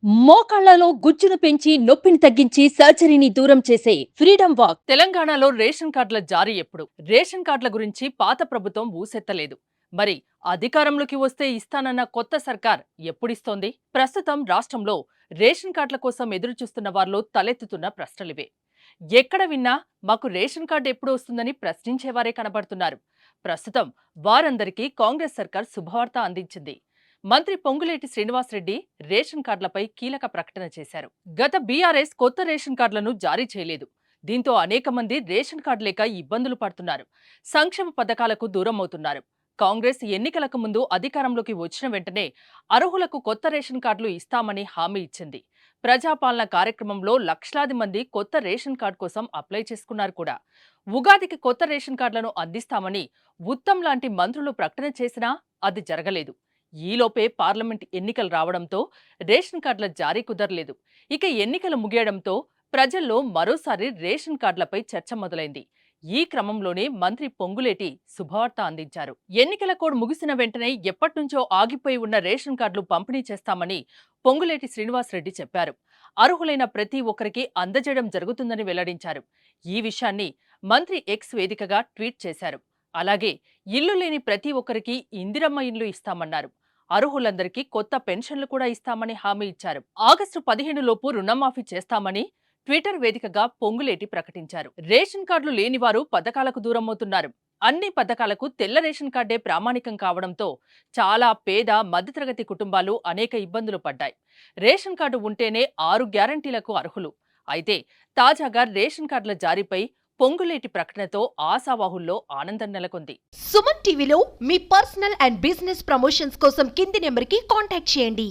మోకాళ్లలో గుజ్జును పెంచి నొప్పిని తగ్గించి సర్జరీని దూరం చేసే ఫ్రీడమ్ వాక్. తెలంగాణలో రేషన్ కార్డుల జారీ ఎప్పుడు? రేషన్ కార్డుల గురించి పాత ప్రభుత్వం ఊసెత్తలేదు. మరి అధికారంలోకి వస్తే ఇస్తానన్న కొత్త సర్కార్ ఎప్పుడిస్తోంది? ప్రస్తుతం రాష్ట్రంలో రేషన్ కార్డుల కోసం ఎదురుచూస్తున్న వారిలో తలెత్తుతున్న ప్రశ్నలివే. ఎక్కడ విన్నా మాకు రేషన్ కార్డు ఎప్పుడు వస్తుందని ప్రశ్నించేవారే కనబడుతున్నారు. ప్రస్తుతం వారందరికీ కాంగ్రెస్ సర్కార్ శుభవార్త అందించింది. మంత్రి పొంగులేటి శ్రీనివాసరెడ్డి రేషన్ కార్డులపై కీలక ప్రకటన చేశారు. గత బీఆర్ఎస్ కొత్త రేషన్ కార్డులను జారీ చేయలేదు. దీంతో అనేక మంది రేషన్ కార్డు లేక ఇబ్బందులు పడుతున్నారు. సంక్షేమ పథకాలకు దూరం అవుతున్నారు. కాంగ్రెస్ ఎన్నికలకు ముందు అధికారంలోకి వచ్చిన వెంటనే అర్హులకు కొత్త రేషన్ కార్డులు ఇస్తామని హామీ ఇచ్చింది. ప్రజాపాలన కార్యక్రమంలో లక్షలాది మంది కొత్త రేషన్ కార్డు కోసం అప్లై చేసుకున్నారు కూడా. ఉగాదికి కొత్త రేషన్ కార్డులను అందిస్తామని ఉత్తమ్ లాంటి మంత్రులు ప్రకటన చేసినా అది జరగలేదు. ఈలోపే పార్లమెంట్ ఎన్నికలు రావడంతో రేషన్ కార్డుల జారీ కుదరలేదు. ఇక ఎన్నికలు ముగియడంతో ప్రజల్లో మరోసారి రేషన్ కార్డులపై చర్చ మొదలైంది. ఈ క్రమంలోనే మంత్రి పొంగులేటి శుభవార్త అందించారు. ఎన్నికల కోడ్ ముగిసిన వెంటనే ఎప్పటినుంచో ఆగిపోయి ఉన్న రేషన్ కార్డులు పంపిణీ చేస్తామని పొంగులేటి శ్రీనివాసరెడ్డి చెప్పారు. అర్హులైన ప్రతి ఒక్కరికి అందజేయడం జరుగుతుందని వెల్లడించారు. ఈ విషయాన్ని మంత్రి ఎక్స్ వేదికగా ట్వీట్ చేశారు. అలాగే ఇల్లు లేని ప్రతి ఒక్కరికి ఇందిరమ్మ ఇల్లు ఇస్తామన్నారు. అర్హులందరికీ కొత్త పెన్షన్లు కూడా ఇస్తామని హామీ ఇచ్చారు. ఆగస్టు 15 లోపు రుణమాఫీ చేస్తామని ట్విట్టర్ వేదికగా పొంగులేటి ప్రకటించారు. రేషన్ కార్డులు లేని వారు పథకాలకు దూరమవుతున్నారు. అన్ని పథకాలకు తెల్ల రేషన్ కార్డే ప్రామాణికం కావడంతో చాలా పేద మధ్యతరగతి కుటుంబాలు అనేక ఇబ్బందులు పడ్డాయి. రేషన్ కార్డు ఉంటేనే 6 గ్యారంటీలకు అర్హులు. అయితే తాజాగా రేషన్ కార్డుల జారీపై పొంగులేటి ప్రకటనతో ఆశావాహుల్లో ఆనందం నెలకొంది. సుమన్ టీవీలో మీ పర్సనల్ అండ్ బిజినెస్ ప్రమోషన్స్ కోసం కింది నెంబర్కి కాంటాక్ట్ చేయండి.